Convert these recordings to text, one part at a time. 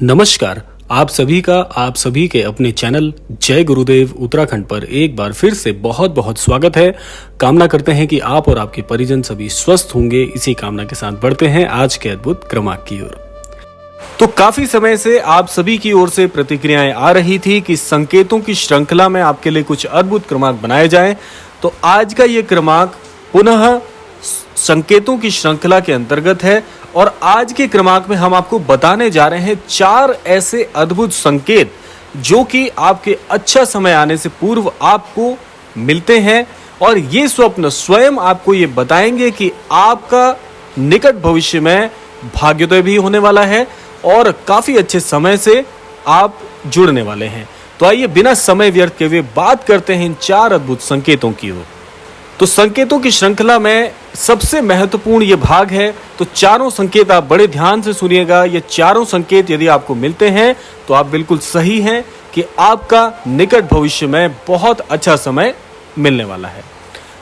नमस्कार। आप सभी के अपने चैनल जय गुरुदेव उत्तराखंड पर एक बार फिर से बहुत बहुत स्वागत है। कामना करते हैं कि आप और आपके परिजन सभी स्वस्थ होंगे। इसी कामना के साथ बढ़ते हैं आज के अद्भुत क्रमांक की ओर। तो काफी समय से आप सभी की ओर से प्रतिक्रियाएं आ रही थी कि संकेतों की श्रृंखला में आपके लिए कुछ अद्भुत क्रमांक बनाए जाएं। तो आज का ये क्रमांक पुनः संकेतों की श्रृंखला के अंतर्गत है और आज के क्रमांक में हम आपको बताने जा रहे हैं 4 ऐसे अद्भुत संकेत जो कि आपके अच्छा समय आने से पूर्व आपको मिलते हैं और ये स्वप्न स्वयं आपको ये बताएंगे कि आपका निकट भविष्य में भाग्योदय भी होने वाला है और काफी अच्छे समय से आप जुड़ने वाले हैं। तो आइए बिना समय व्यर्थ किए हुए बात करते हैं इन 4 अद्भुत संकेतों की ओर। तो संकेतों की श्रृंखला में सबसे महत्वपूर्ण ये भाग है, तो चारों संकेत आप बड़े ध्यान से सुनिएगा। ये चारों संकेत यदि आपको मिलते हैं तो आप बिल्कुल सही हैं कि आपका निकट भविष्य में बहुत अच्छा समय मिलने वाला है।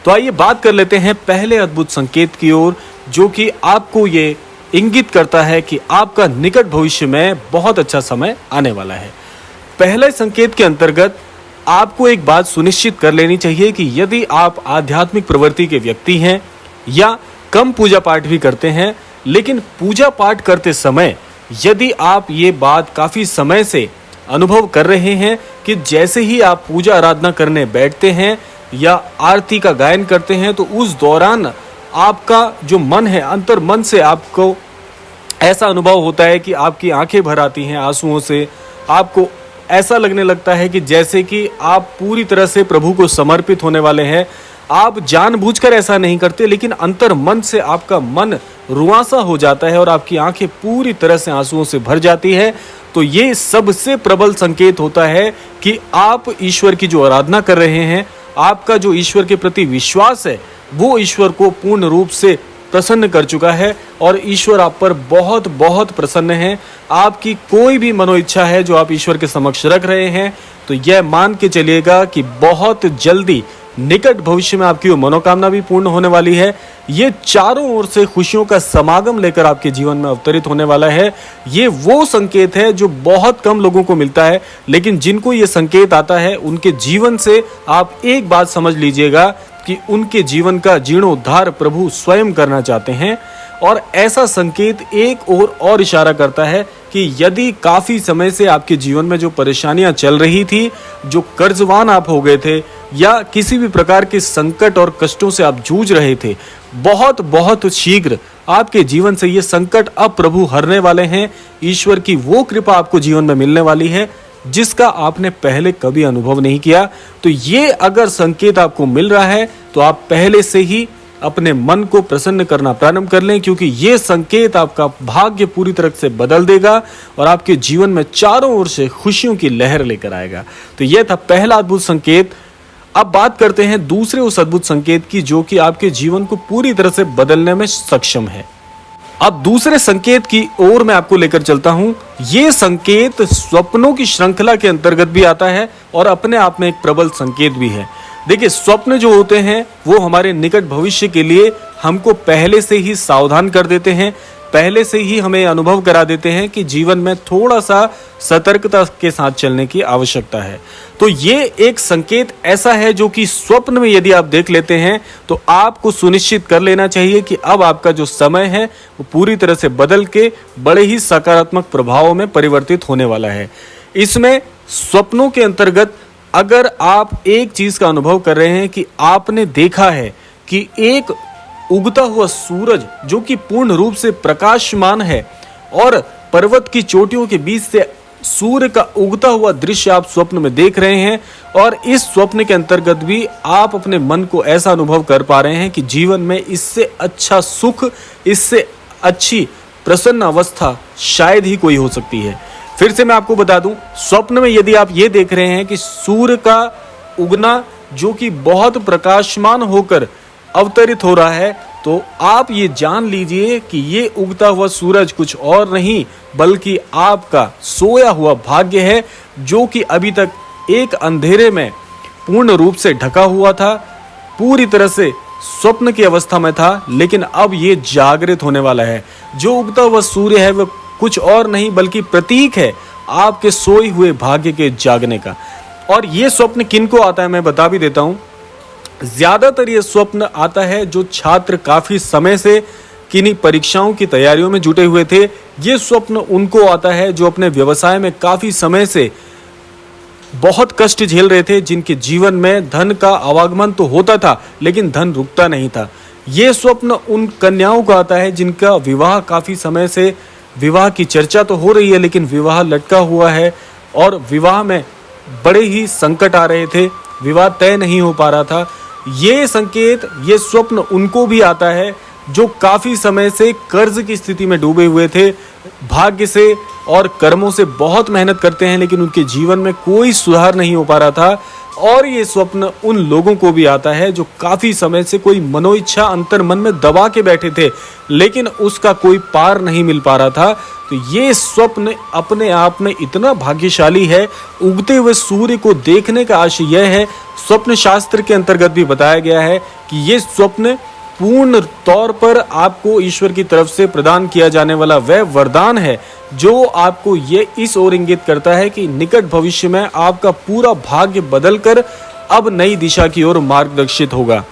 तो आइए बात कर लेते हैं पहले अद्भुत संकेत की ओर, जो कि आपको ये इंगित करता है कि आपका निकट भविष्य में बहुत अच्छा समय आने वाला है। पहले संकेत के अंतर्गत आपको एक बात सुनिश्चित कर लेनी चाहिए कि यदि आप आध्यात्मिक प्रवृत्ति के व्यक्ति हैं या कम पूजा पाठ भी करते हैं, लेकिन पूजा पाठ करते समय यदि आप ये बात काफी समय से अनुभव कर रहे हैं कि जैसे ही आप पूजा आराधना करने बैठते हैं या आरती का गायन करते हैं तो उस दौरान आपका जो मन है, अंतर मन से आपको ऐसा अनुभव होता है कि आपकी आंखें भर आती हैं आंसुओं से। आपको ऐसा लगने लगता है कि जैसे कि आप पूरी तरह से प्रभु को समर्पित होने वाले हैं। आप जानबूझकर ऐसा नहीं करते, लेकिन अंतर मन से आपका मन रुआंसा हो जाता है और आपकी आंखें पूरी तरह से आंसुओं से भर जाती है। तो ये सबसे प्रबल संकेत होता है कि आप ईश्वर की जो आराधना कर रहे हैं, आपका जो ईश्वर के प्रति विश्वास है वो ईश्वर को पूर्ण रूप से प्रसन्न कर चुका है और ईश्वर आप पर बहुत बहुत प्रसन्न है। आपकी कोई भी मनोइच्छा है जो आप ईश्वर के समक्ष रख रहे हैं, तो यह मान के चलिएगा कि बहुत जल्दी निकट भविष्य में आपकी वो मनोकामना भी पूर्ण होने वाली है। ये चारों ओर से खुशियों का समागम लेकर आपके जीवन में अवतरित होने वाला है। ये वो संकेत है जो बहुत कम लोगों को मिलता है, लेकिन जिनको ये संकेत आता है उनके जीवन से आप एक बात समझ लीजिएगा कि उनके जीवन का जीर्णोद्धार प्रभु स्वयं करना चाहते हैं। और ऐसा संकेत एक और इशारा करता है कि यदि काफी समय से आपके जीवन में जो परेशानियां चल रही थी, जो कर्जवान आप हो गए थे या किसी भी प्रकार के संकट और कष्टों से आप जूझ रहे थे, बहुत बहुत शीघ्र आपके जीवन से ये संकट अब प्रभु हरने वाले हैं। ईश्वर की वो कृपा आपको जीवन में मिलने वाली है जिसका आपने पहले कभी अनुभव नहीं किया। तो ये अगर संकेत आपको मिल रहा है तो आप पहले से ही अपने मन को प्रसन्न करना प्रारंभ कर लें, क्योंकि ये संकेत आपका भाग्य पूरी तरह से बदल देगा और आपके जीवन में चारों ओर से खुशियों की लहर लेकर आएगा। तो यह था पहला अद्भुत संकेत। अब बात करते हैं दूसरे उस अद्भुत संकेत की जो कि आपके जीवन को पूरी तरह से बदलने में सक्षम है। अब दूसरे संकेत की ओर मैं आपको लेकर चलता हूं। ये संकेत स्वप्नों की श्रृंखला के अंतर्गत भी आता है और अपने आप में एक प्रबल संकेत भी है। देखिए, स्वप्न जो होते हैं वो हमारे निकट भविष्य के लिए हमको पहले से ही सावधान कर देते हैं, पहले से ही हमें अनुभव करा देते हैं कि जीवन में थोड़ा सा सतर्कता के साथ चलने की आवश्यकता है। तो ये एक संकेत ऐसा है जो कि स्वप्न में यदि आप देख लेते हैं तो आपको सुनिश्चित कर लेना चाहिए कि अब आपका जो समय है वो पूरी तरह से बदल के बड़े ही सकारात्मक प्रभावों में परिवर्तित होने वाला है। इसमें स्वप्नों के अंतर्गत अगर आप एक चीज का अनुभव कर रहे हैं कि आपने देखा है कि एक उगता हुआ सूरज जो कि पूर्ण रूप से प्रकाशमान है और पर्वत की चोटियों के बीच से सूर्य का उगता हुआ दृश्य आप स्वप्न में देख रहे हैं, और इस स्वप्न के अंतर्गत भी आप अपने मन को ऐसा अनुभव कर पा रहे हैं कि जीवन में इससे अच्छा सुख, इससे अच्छी प्रसन्न अवस्था शायद ही कोई हो सकती है। फिर से मैं आपको बता दूं, स्वप्न में यदि आप ये देख रहे हैं कि सूर्य का उगना जो कि बहुत प्रकाशमान होकर अवतरित हो रहा है, तो आप ये जान लीजिए कि ये उगता हुआ सूरज कुछ और नहीं बल्कि आपका सोया हुआ भाग्य है, जो कि अभी तक एक अंधेरे में पूर्ण रूप से ढका हुआ था, पूरी तरह से स्वप्न की अवस्था में था, लेकिन अब ये जागृत होने वाला है। जो उगता हुआ सूर्य है वह कुछ और नहीं बल्कि प्रतीक है आपके सोए हुए भाग्य के जागने का। और ये स्वप्न किनको आता है मैं बता भी देता हूं। ज्यादातर ये स्वप्न आता है जो छात्र काफी समय से किन्हीं परीक्षाओं की तैयारियों में जुटे हुए थे। ये स्वप्न उनको आता है जो अपने व्यवसाय में काफी समय से बहुत कष्ट झेल रहे थे, जिनके जीवन में धन का आवागमन तो होता था लेकिन धन रुकता नहीं था। ये स्वप्न उन कन्याओं को आता है जिनका विवाह काफी समय से, विवाह की चर्चा तो हो रही है लेकिन विवाह लटका हुआ है और विवाह में बड़े ही संकट आ रहे थे, विवाह तय नहीं हो पा रहा था। ये संकेत, ये स्वप्न उनको भी आता है जो काफी समय से कर्ज की स्थिति में डूबे हुए थे, भाग्य से और कर्मों से बहुत मेहनत करते हैं लेकिन उनके जीवन में कोई सुधार नहीं हो पा रहा था। और ये स्वप्न उन लोगों को भी आता है जो काफी समय से कोई मनोइच्छा अंतर मन में दबा के बैठे थे लेकिन उसका कोई पार नहीं मिल पा रहा था। तो ये स्वप्न अपने आप में इतना भाग्यशाली है। उगते हुए सूर्य को देखने का आशय यह है, स्वप्न शास्त्र के अंतर्गत भी बताया गया है कि ये स्वप्न पूर्ण तौर पर आपको ईश्वर की तरफ से प्रदान किया जाने वाला वह वरदान है जो आपको ये इस ओर इंगित करता है कि निकट भविष्य में आपका पूरा भाग्य बदलकर अब नई दिशा की ओर मार्गदर्शित होगा।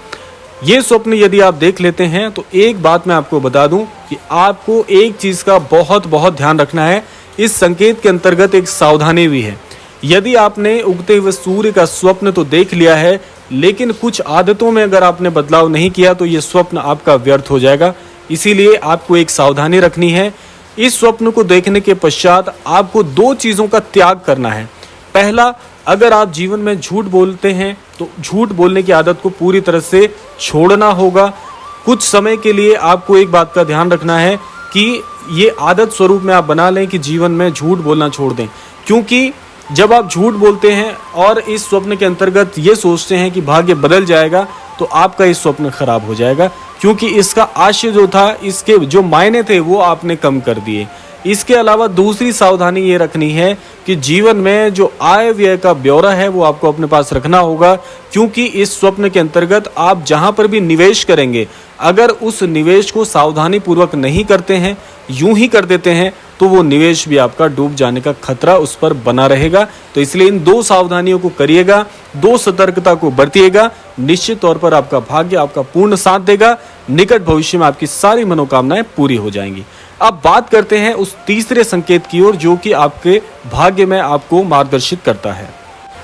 ये स्वप्न यदि आप देख लेते हैं तो एक बात मैं आपको बता दूं कि आपको एक चीज का बहुत बहुत ध्यान रखना है। इस संकेत के अंतर्गत एक सावधानी भी है। यदि आपने उगते हुए सूर्य का स्वप्न तो देख लिया है लेकिन कुछ आदतों में अगर आपने बदलाव नहीं किया तो ये स्वप्न आपका व्यर्थ हो जाएगा। इसीलिए आपको एक सावधानी रखनी है। इस स्वप्न को देखने के पश्चात आपको दो चीजों का त्याग करना है। पहला, अगर आप जीवन में झूठ बोलते हैं तो झूठ बोलने की आदत को पूरी तरह से छोड़ना होगा। कुछ समय के लिए आपको एक बात का ध्यान रखना है कि ये आदत स्वरूप में आप बना लें कि जीवन में झूठ बोलना छोड़ दें, क्योंकि जब आप झूठ बोलते हैं और इस स्वप्न के अंतर्गत ये सोचते हैं कि भाग्य बदल जाएगा तो आपका इस स्वप्न खराब हो जाएगा, क्योंकि इसका आशय जो था, इसके जो मायने थे वो आपने कम कर दिए। इसके अलावा दूसरी सावधानी ये रखनी है कि जीवन में जो आय व्यय का ब्यौरा है वो आपको अपने पास रखना होगा, क्योंकि इस स्वप्न के अंतर्गत आप जहां पर भी निवेश करेंगे, अगर उस निवेश को सावधानी पूर्वक नहीं करते हैं, यूं ही कर देते हैं, तो वो निवेश भी आपका डूब जाने का खतरा उस पर बना रहेगा। तो इसलिए इन दो सावधानियों को करिएगा, दो सतर्कता को बरतिएगा, निश्चित तौर पर आपका भाग्य आपका पूर्ण साथ देगा। निकट भविष्य में आपकी सारी मनोकामनाएं पूरी हो जाएंगी। अब बात करते हैं उस तीसरे संकेत की ओर जो कि आपके भाग्य में आपको मार्गदर्शित करता है।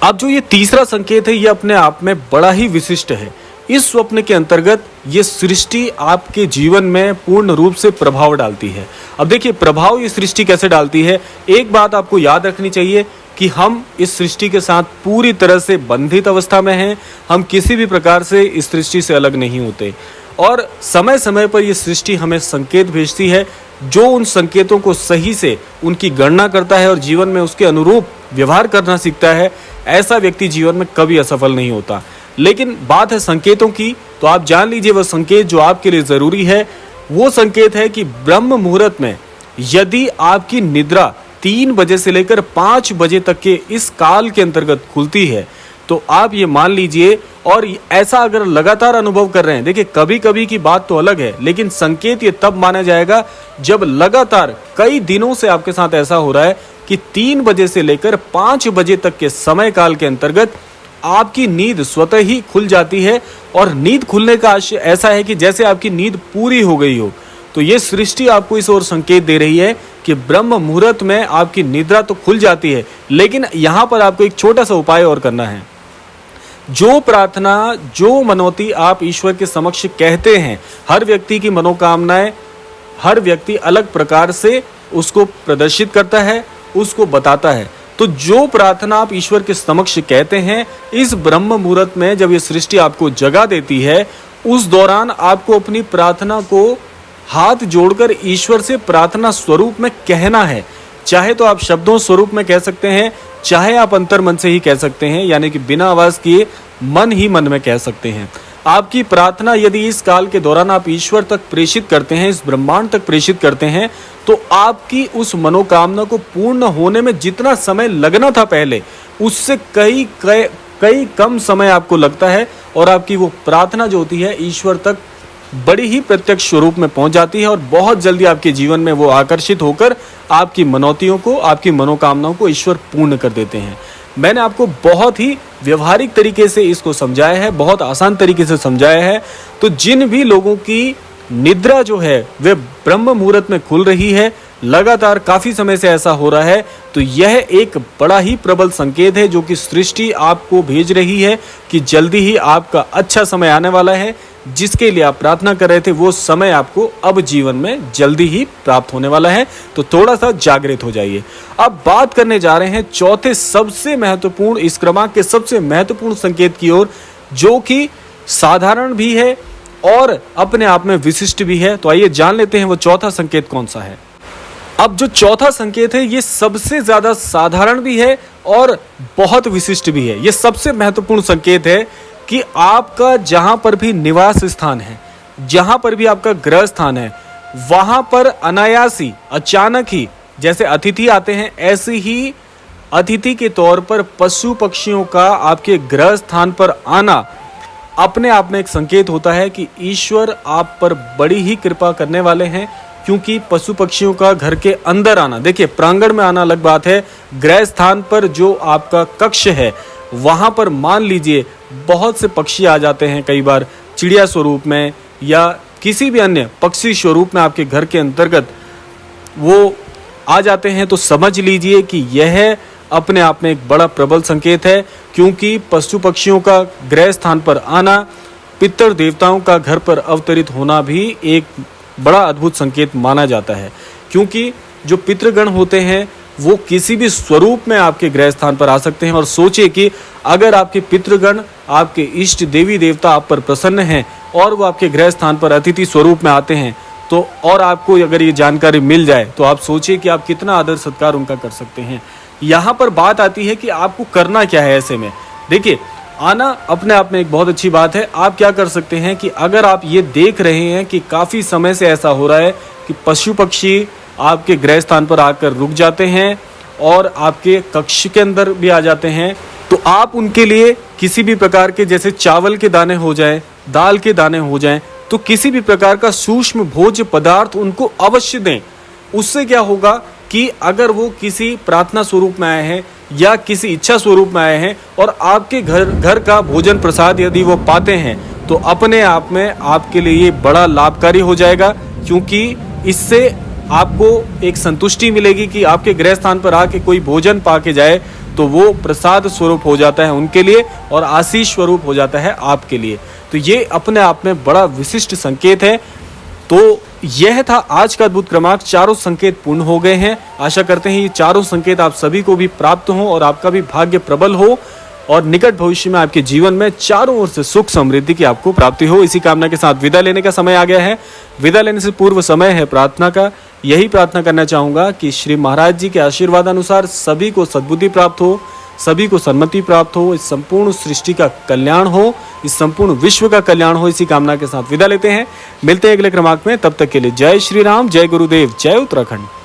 अब जो ये तीसरा संकेत है ये अपने आप में बड़ा ही विशिष्ट है। इस स्वप्न के अंतर्गत ये सृष्टि आपके जीवन में पूर्ण रूप से प्रभाव डालती है। अब देखिए, प्रभाव ये सृष्टि कैसे डालती है। एक बात आपको याद रखनी चाहिए कि हम इस सृष्टि के साथ पूरी तरह से बंधित अवस्था में हैं। हम किसी भी प्रकार से इस सृष्टि से अलग नहीं होते और समय समय पर यह सृष्टि हमें संकेत भेजती है। जो उन संकेतों को सही से उनकी गणना करता है और जीवन में उसके अनुरूप व्यवहार करना सीखता है, ऐसा व्यक्ति जीवन में कभी असफल नहीं होता। लेकिन बात है संकेतों की, तो आप जान लीजिए वह संकेत जो आपके लिए जरूरी है वो संकेत है कि ब्रह्म मुहूर्त में यदि आपकी निद्रा 3 बजे से लेकर 5 बजे तक के इस काल के अंतर्गत खुलती है तो आप ये मान लीजिए, और ऐसा अगर लगातार अनुभव कर रहे हैं, देखिए कभी कभी की बात तो अलग है लेकिन संकेत ये तब माना जाएगा जब लगातार कई दिनों से आपके साथ ऐसा हो रहा है कि 3 बजे से लेकर 5 बजे तक के समय काल के अंतर्गत आपकी नींद स्वतः ही खुल जाती है। और नींद खुलने का आशय ऐसा है कि जैसे आपकी नींद पूरी हो गई हो। तो ये सृष्टि आपको इस ओर संकेत दे रही है कि ब्रह्म मुहूर्त में आपकी निद्रा तो खुल जाती है, लेकिन यहाँ पर आपको एक छोटा सा उपाय और करना है। जो प्रार्थना, जो मनौती आप ईश्वर के समक्ष कहते हैं, हर व्यक्ति की मनोकामनाएं हर व्यक्ति अलग प्रकार से उसको प्रदर्शित करता है, उसको बताता है। तो जो प्रार्थना आप ईश्वर के समक्ष कहते हैं, इस ब्रह्म मुहूर्त में जब ये सृष्टि आपको जगा देती है, उस दौरान आपको अपनी प्रार्थना को हाथ जोड़कर ईश्वर से प्रार्थना स्वरूप में कहना है। चाहे तो आप शब्दों स्वरूप में कह सकते हैं, चाहे आप अंतर मन से ही कह सकते हैं, यानी कि बिना आवाज किए मन ही मन में कह सकते हैं। आपकी प्रार्थना यदि इस काल के दौरान आप ईश्वर तक प्रेषित करते हैं, इस ब्रह्मांड तक प्रेषित करते हैं, तो आपकी उस मनोकामना को पूर्ण होने में जितना समय लगना था पहले, उससे कई कम समय आपको लगता है और आपकी वो प्रार्थना जो होती है ईश्वर तक बड़ी ही प्रत्यक्ष स्वरूप में पहुंच जाती है और बहुत जल्दी आपके जीवन में वो आकर्षित होकर आपकी मनौतियों को, आपकी मनोकामनाओं को ईश्वर पूर्ण कर देते हैं। मैंने आपको बहुत ही व्यवहारिक तरीके से इसको समझाया है, बहुत आसान तरीके से समझाया है। तो जिन भी लोगों की निद्रा जो है वे ब्रह्म मुहूर्त में खुल रही है, लगातार काफी समय से ऐसा हो रहा है, तो यह एक बड़ा ही प्रबल संकेत है जो कि सृष्टि आपको भेज रही है कि जल्दी ही आपका अच्छा समय आने वाला है। जिसके लिए आप प्रार्थना कर रहे थे वो समय आपको अब जीवन में जल्दी ही प्राप्त होने वाला है। तो थोड़ा सा जागृत हो जाइए। अब बात करने जा रहे हैं चौथे सबसे महत्वपूर्ण, इस क्रमांक के सबसे महत्वपूर्ण संकेत की ओर, जो कि साधारण भी है और अपने आप में विशिष्ट भी है। तो आइए जान लेते हैं वो चौथा संकेत कौन सा है। अब जो चौथा संकेत है ये सबसे ज्यादा साधारण भी है और बहुत विशिष्ट भी है। ये सबसे महत्वपूर्ण संकेत है कि आपका जहां पर भी निवास स्थान है, जहां पर भी आपका गृह स्थान है, वहां पर अनायासी, अचानक ही जैसे अतिथि आते हैं, ऐसे ही अतिथि के तौर पर पशु पक्षियों का आपके गृह स्थान पर आना अपने आप में एक संकेत होता है कि ईश्वर आप पर बड़ी ही कृपा करने वाले हैं। क्योंकि पशु पक्षियों का घर के अंदर आना, देखिए प्रांगण में आना अलग बात है, गृह स्थान पर जो आपका कक्ष है वहां पर मान लीजिए बहुत से पक्षी आ जाते हैं, कई बार चिड़िया स्वरूप में या किसी भी अन्य पक्षी स्वरूप में आपके घर के अंतर्गत वो आ जाते हैं, तो समझ लीजिए कि यह अपने आप में एक बड़ा प्रबल संकेत है। क्योंकि पशु पक्षियों का गृह स्थान पर आना, पितृ देवताओं का घर पर अवतरित होना भी एक बड़ा अद्भुत संकेत माना जाता है। क्योंकि जो पितृगण होते हैं वो किसी भी स्वरूप में आपके गृह स्थान पर आ सकते हैं। और सोचिए कि अगर आपके पितृगण, आपके इष्ट देवी देवता आप पर प्रसन्न हैं और वो आपके गृह स्थान पर अतिथि स्वरूप में आते हैं, तो और आपको अगर ये जानकारी मिल जाए तो आप सोचिए कि आप कितना आदर सत्कार उनका कर सकते हैं। यहाँ पर बात आती है कि आपको करना क्या है ऐसे में। देखिए, आना अपने आप में एक बहुत अच्छी बात है। आप क्या कर सकते हैं कि अगर आप ये देख रहे हैं कि काफ़ी समय से ऐसा हो रहा है कि पशु पक्षी आपके गृह स्थान पर आकर रुक जाते हैं और आपके कक्ष के अंदर भी आ जाते हैं, तो आप उनके लिए किसी भी प्रकार के, जैसे चावल के दाने हो जाएं, दाल के दाने हो जाएं, तो किसी भी प्रकार का सूक्ष्म भोज्य पदार्थ उनको अवश्य दें। उससे क्या होगा कि अगर वो किसी प्रार्थना स्वरूप में आए हैं या किसी इच्छा स्वरूप में आए हैं और आपके घर का भोजन प्रसाद यदि वो पाते हैं, तो अपने आप में आपके लिए ये बड़ा लाभकारी हो जाएगा। क्योंकि इससे आपको एक संतुष्टि मिलेगी कि आपके गृह स्थान पर आके कोई भोजन पा के जाए तो वो प्रसाद स्वरूप हो जाता है उनके लिए और आशीष स्वरूप हो जाता है आपके लिए। तो ये अपने आप में बड़ा विशिष्ट संकेत है। तो यह था आज का अद्भुत क्रमांक। चारों संकेत पूर्ण हो गए हैं। आशा करते हैं ये चारों संकेत आप सभी को भी प्राप्त हो और आपका भी भाग्य प्रबल हो और निकट भविष्य में आपके जीवन में चारों ओर से सुख समृद्धि की आपको प्राप्ति हो। इसी कामना के साथ विदा लेने का समय आ गया है। विदा लेने से पूर्व समय है प्रार्थना का। यही प्रार्थना करना चाहूंगा कि श्री महाराज जी के आशीर्वाद अनुसार सभी को सद्बुद्धि प्राप्त हो, सभी को सन्मति प्राप्त हो, इस संपूर्ण सृष्टि का कल्याण हो, इस संपूर्ण विश्व का कल्याण हो। इसी कामना के साथ विदा लेते हैं। मिलते हैं अगले क्रमांक में। तब तक के लिए जय श्री राम, जय गुरुदेव, जय उत्तराखंड।